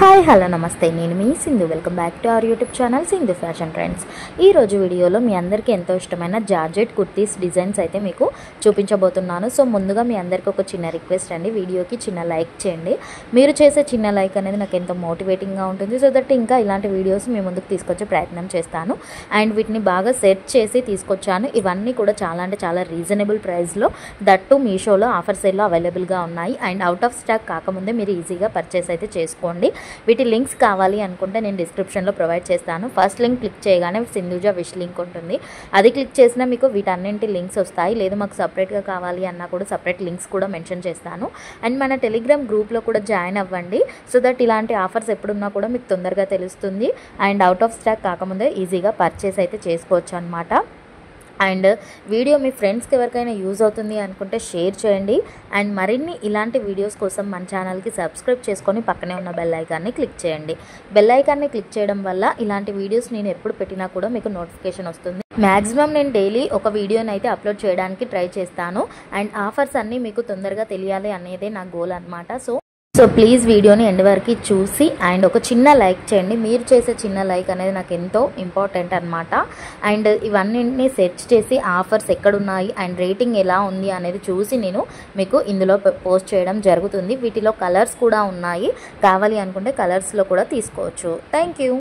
Hi hello నమస్తే, నేను మీ Sindhu. Welcome back to our YouTube channel Sindhu fashion trends. ఈ రోజు వీడియోలో మీ అందరికీ ఎంతో ఇష్టమైన జార్జెట్ కుర్తీస్ డిజైన్స్ అయితే మీకు చూపించబోతున్నాను. సో ముందుగా మీ అందరికీ ఒక చిన్న రిక్వెస్ట్ అండి, వీడియోకి చిన్న లైక్ చేయండి. మీరు చేసే చిన్న లైక్ అనేది నాకు ఎంతో మోటివేటింగ్గా ఉంటుంది. సో దట్ ఇంకా ఇలాంటి వీడియోస్ మీ ముందుకు తీసుకొచ్చే ప్రయత్నం చేస్తాను. అండ్ వీటిని బాగా సెర్చ్ చేసి తీసుకొచ్చాను. ఇవన్నీ కూడా చాలా అంటే చాలా రీజనబుల్ ప్రైస్లో, దట్టు మీషోలో ఆఫర్ సేల్లో అవైలబుల్గా ఉన్నాయి. అండ్ అవుట్ ఆఫ్ స్టాక్ కాకముందే మీరు ఈజీగా పర్చేస్ అయితే చేసుకోండి. వీటి లింక్స్ కావాలి అనుకుంటే నేను డిస్క్రిప్షన్లో ప్రొవైడ్ చేస్తాను. ఫస్ట్ లింక్ క్లిక్ చేయగానే సింధుజా విష్ లింక్ ఉంటుంది, అది క్లిక్ చేసినా మీకు వీటన్నింటి లింక్స్ వస్తాయి. లేదు మాకు సపరేట్గా కావాలి అన్నా కూడా సపరేట్ లింక్స్ కూడా మెన్షన్ చేస్తాను. అండ్ మన టెలిగ్రామ్ గ్రూప్లో కూడా జాయిన్ అవ్వండి, సో దట్ ఇలాంటి ఆఫర్స్ ఎప్పుడున్నా కూడా మీకు తొందరగా తెలుస్తుంది. అండ్ అవుట్ ఆఫ్ స్టాక్ కాకముందే ఈజీగా పర్చేస్ అయితే చేసుకోవచ్చు అనమాట. అండ్ వీడియో మీ ఫ్రెండ్స్కి ఎవరికైనా యూజ్ అవుతుంది అనుకుంటే షేర్ చేయండి. అండ్ మరిన్ని ఇలాంటి వీడియోస్ కోసం మన ఛానల్కి సబ్స్క్రైబ్ చేసుకొని పక్కనే ఉన్న బెల్ ఐకాన్ని క్లిక్ చేయండి. బెల్ ఐకాన్ని క్లిక్ చేయడం వల్ల ఇలాంటి వీడియోస్ నేను ఎప్పుడు పెట్టినా కూడా మీకు నోటిఫికేషన్ వస్తుంది. మ్యాక్సిమం నేను డైలీ ఒక వీడియోని అయితే అప్లోడ్ చేయడానికి ట్రై చేస్తాను. అండ్ ఆఫర్స్ అన్నీ మీకు తొందరగా తెలియాలి అనేదే నా గోల్ అనమాట. సో ప్లీజ్ వీడియోని ఎండ్ వరకు చూసి అండ్ ఒక చిన్న లైక్ చేయండి. మీరు చేసే చిన్న లైక్ అనేది నాకు ఎంతో ఇంపార్టెంట్ అనమాట. అండ్ ఇవన్నీ సెర్చ్ చేసి ఆఫర్స్ ఎక్కడున్నాయి అండ్ రేటింగ్ ఎలా ఉంది అనేది చూసి నేను మీకు ఇందులో పోస్ట్ చేయడం జరుగుతుంది. వీటిలో కలర్స్ కూడా ఉన్నాయి, కావాలి అనుకుంటే కలర్స్లో కూడా తీసుకోవచ్చు. Thank you.